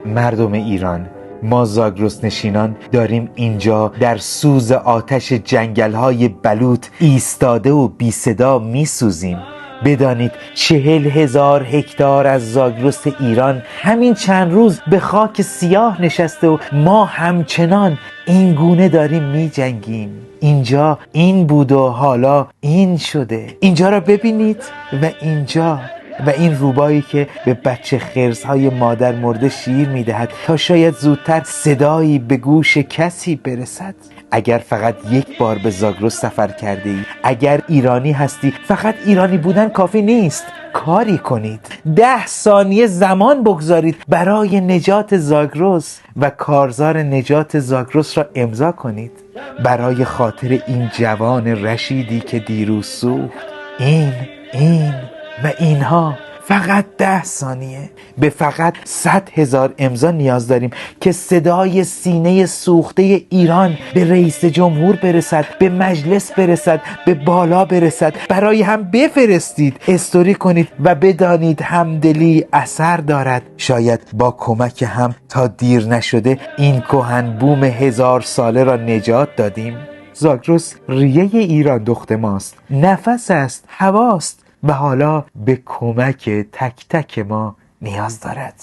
مردم ایران، ما زاگرس نشینان داریم اینجا در سوز آتش جنگل‌های بلوط ایستاده و بی صدا می سوزیم. بدانید 40,000 هکتار از زاگرس ایران همین چند روز به خاک سیاه نشسته و ما همچنان این گونه داریم می جنگیم. اینجا این بود و حالا این شده. اینجا را ببینید و اینجا و این روبایی که به بچه خرس‌های مادر مرده شیر می‌دهد تا شاید زودتر صدایی به گوش کسی برسد. اگر فقط یک بار به زاگرس سفر کرده ای، اگر ایرانی هستی، فقط ایرانی بودن کافی نیست. کاری کنید، 10 ثانیه زمان بگذارید برای نجات زاگرس و کارزار نجات زاگرس را امضا کنید. برای خاطر این جوان رشیدی که دیروز سوخت. این و اینها. فقط 10 ثانیه. به فقط 100,000 امضا نیاز داریم که صدای سینه سوخته ایران به رئیس جمهور برسد، به مجلس برسد، به بالا برسد. برای هم بفرستید، استوری کنید و بدانید همدلی اثر دارد. شاید با کمک هم تا دیر نشده این کهن بوم 1000 ساله را نجات دادیم. زاگرس ریه ایران دخت ماست، نفس است، هواست و حالا به کمک تک تک ما نیاز دارد.